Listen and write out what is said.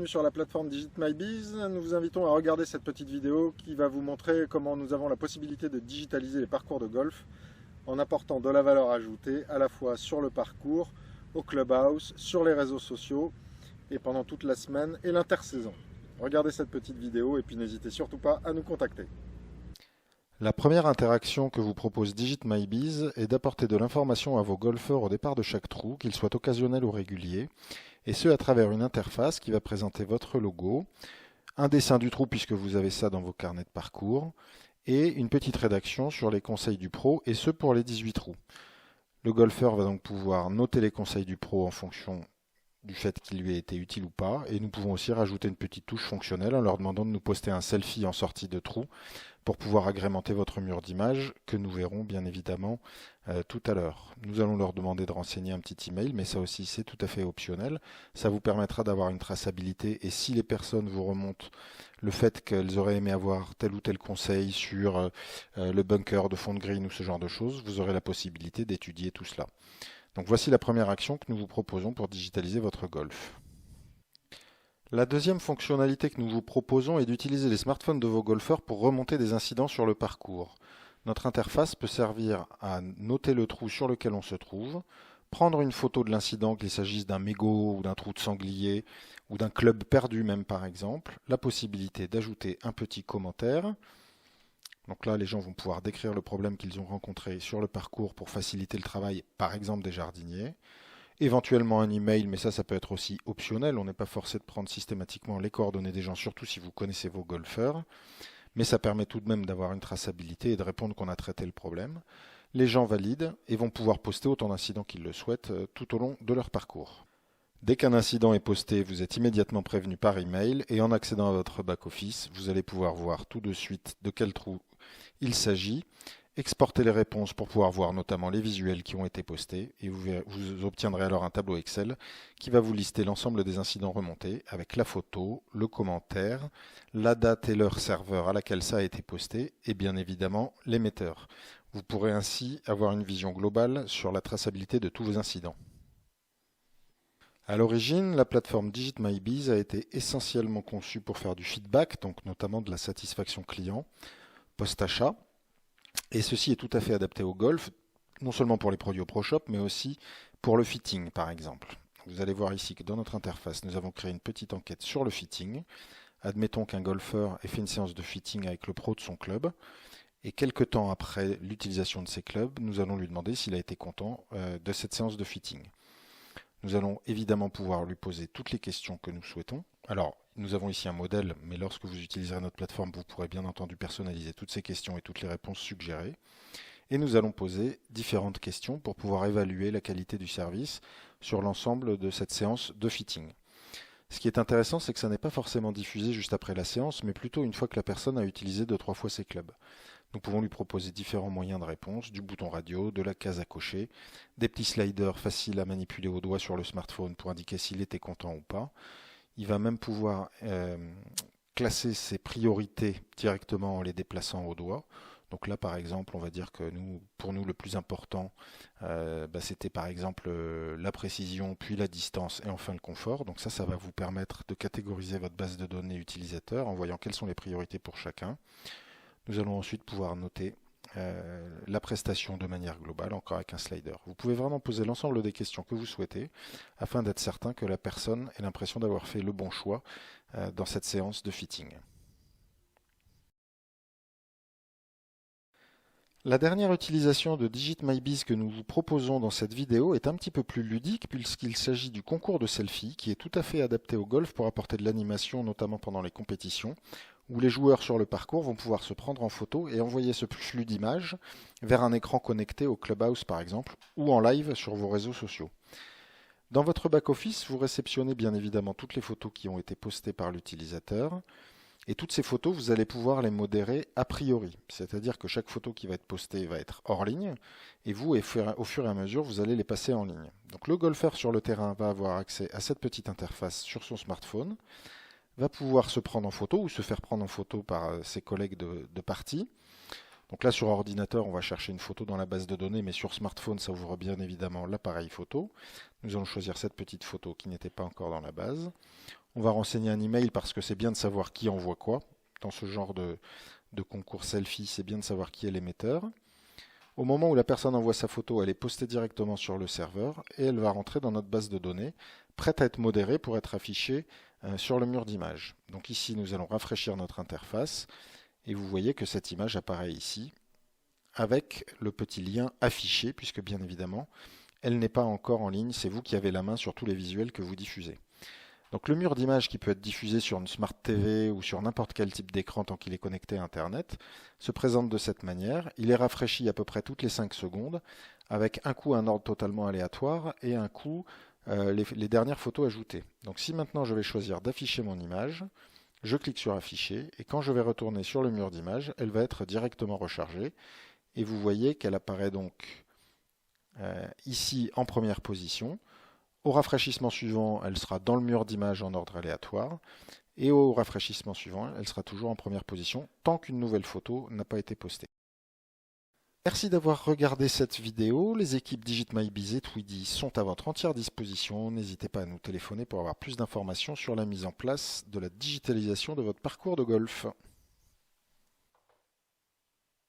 sur la plateforme DigitMyBiz. Nous vous invitons à regarder cette petite vidéo qui va vous montrer comment nous avons la possibilité de digitaliser les parcours de golf en apportant de la valeur ajoutée à la fois sur le parcours, au clubhouse, sur les réseaux sociaux et pendant toute la semaine et l'intersaison. Regardez cette petite vidéo et puis n'hésitez surtout pas à nous contacter. La première interaction que vous propose DigitMyBiz est d'apporter de l'information à vos golfeurs au départ de chaque trou, qu'ils soient occasionnels ou réguliers, et ce à travers une interface qui va présenter votre logo, un dessin du trou puisque vous avez ça dans vos carnets de parcours, et une petite rédaction sur les conseils du pro, et ce pour les 18 trous. Le golfeur va donc pouvoir noter les conseils du pro en fonction du fait qu'il lui ait été utile ou pas, et nous pouvons aussi rajouter une petite touche fonctionnelle en leur demandant de nous poster un selfie en sortie de trou pour pouvoir agrémenter votre mur d'image que nous verrons bien évidemment tout à l'heure. Nous allons leur demander de renseigner un petit email, mais ça aussi c'est tout à fait optionnel. Ça vous permettra d'avoir une traçabilité, et si les personnes vous remontent le fait qu'elles auraient aimé avoir tel ou tel conseil sur le bunker de fond de green ou ce genre de choses, vous aurez la possibilité d'étudier tout cela. Donc voici la première action que nous vous proposons pour digitaliser votre golf. La deuxième fonctionnalité que nous vous proposons est d'utiliser les smartphones de vos golfeurs pour remonter des incidents sur le parcours. Notre interface peut servir à noter le trou sur lequel on se trouve, prendre une photo de l'incident, qu'il s'agisse d'un mégot ou d'un trou de sanglier ou d'un club perdu même par exemple, la possibilité d'ajouter un petit commentaire. Donc là, les gens vont pouvoir décrire le problème qu'ils ont rencontré sur le parcours pour faciliter le travail, par exemple des jardiniers. Éventuellement un email, mais ça peut être aussi optionnel. On n'est pas forcé de prendre systématiquement les coordonnées des gens, surtout si vous connaissez vos golfeurs. Mais ça permet tout de même d'avoir une traçabilité et de répondre qu'on a traité le problème. Les gens valident et vont pouvoir poster autant d'incidents qu'ils le souhaitent tout au long de leur parcours. Dès qu'un incident est posté, vous êtes immédiatement prévenu par email, et en accédant à votre back-office, vous allez pouvoir voir tout de suite de quel trou il s'agit, exporter les réponses pour pouvoir voir notamment les visuels qui ont été postés, et vous obtiendrez alors un tableau Excel qui va vous lister l'ensemble des incidents remontés avec la photo, le commentaire, la date et l'heure serveur à laquelle ça a été posté, et bien évidemment l'émetteur. Vous pourrez ainsi avoir une vision globale sur la traçabilité de tous vos incidents. À l'origine, la plateforme DigitMyBiz a été essentiellement conçue pour faire du feedback, donc notamment de la satisfaction client, post-achat. Et ceci est tout à fait adapté au golf, non seulement pour les produits au ProShop, mais aussi pour le fitting, par exemple. Vous allez voir ici que dans notre interface, nous avons créé une petite enquête sur le fitting. Admettons qu'un golfeur ait fait une séance de fitting avec le pro de son club. Et quelques temps après l'utilisation de ces clubs, nous allons lui demander s'il a été content de cette séance de fitting. Nous allons évidemment pouvoir lui poser toutes les questions que nous souhaitons. Alors, nous avons ici un modèle, mais lorsque vous utiliserez notre plateforme, vous pourrez bien entendu personnaliser toutes ces questions et toutes les réponses suggérées. Et nous allons poser différentes questions pour pouvoir évaluer la qualité du service sur l'ensemble de cette séance de fitting. Ce qui est intéressant, c'est que ça n'est pas forcément diffusé juste après la séance, mais plutôt une fois que la personne a utilisé 2-3 fois ses clubs. Nous pouvons lui proposer différents moyens de réponse, du bouton radio, de la case à cocher, des petits sliders faciles à manipuler au doigt sur le smartphone pour indiquer s'il était content ou pas. Il va même pouvoir classer ses priorités directement en les déplaçant au doigt. Donc là, par exemple, on va dire que pour nous, le plus important, c'était par exemple la précision, puis la distance et enfin le confort. Donc ça va vous permettre de catégoriser votre base de données utilisateur en voyant quelles sont les priorités pour chacun. Nous allons ensuite pouvoir noter la prestation de manière globale, encore avec un slider. Vous pouvez vraiment poser l'ensemble des questions que vous souhaitez afin d'être certain que la personne ait l'impression d'avoir fait le bon choix dans cette séance de fitting. La dernière utilisation de DigitMyBiz que nous vous proposons dans cette vidéo est un petit peu plus ludique puisqu'il s'agit du concours de selfie qui est tout à fait adapté au golf pour apporter de l'animation, notamment pendant les compétitions, où les joueurs sur le parcours vont pouvoir se prendre en photo et envoyer ce flux d'images vers un écran connecté au Clubhouse par exemple, ou en live sur vos réseaux sociaux. Dans votre back-office, vous réceptionnez bien évidemment toutes les photos qui ont été postées par l'utilisateur. Et toutes ces photos, vous allez pouvoir les modérer a priori. C'est-à-dire que chaque photo qui va être postée va être hors ligne. Et vous, au fur et à mesure, vous allez les passer en ligne. Donc le golfeur sur le terrain va avoir accès à cette petite interface sur son smartphone, va pouvoir se prendre en photo ou se faire prendre en photo par ses collègues de partie. Donc là, sur ordinateur, on va chercher une photo dans la base de données, mais sur smartphone, ça ouvre bien évidemment l'appareil photo. Nous allons choisir cette petite photo qui n'était pas encore dans la base. On va renseigner un email parce que c'est bien de savoir qui envoie quoi. Dans ce genre de concours selfie, c'est bien de savoir qui est l'émetteur. Au moment où la personne envoie sa photo, elle est postée directement sur le serveur et elle va rentrer dans notre base de données, prête à être modérée pour être affichée sur le mur d'image. Donc ici, nous allons rafraîchir notre interface et vous voyez que cette image apparaît ici avec le petit lien affiché, puisque bien évidemment, elle n'est pas encore en ligne, c'est vous qui avez la main sur tous les visuels que vous diffusez. Donc le mur d'image qui peut être diffusé sur une Smart TV ou sur n'importe quel type d'écran tant qu'il est connecté à Internet se présente de cette manière. Il est rafraîchi à peu près toutes les 5 secondes avec un coup un ordre totalement aléatoire et un coup les dernières photos ajoutées. Donc si maintenant je vais choisir d'afficher mon image, je clique sur afficher et quand je vais retourner sur le mur d'image, elle va être directement rechargée et vous voyez qu'elle apparaît donc ici en première position. Au rafraîchissement suivant, elle sera dans le mur d'image en ordre aléatoire. Et au rafraîchissement suivant, elle sera toujours en première position tant qu'une nouvelle photo n'a pas été postée. Merci d'avoir regardé cette vidéo. Les équipes DigitMyBiz et Tweedy sont à votre entière disposition. N'hésitez pas à nous téléphoner pour avoir plus d'informations sur la mise en place de la digitalisation de votre parcours de golf.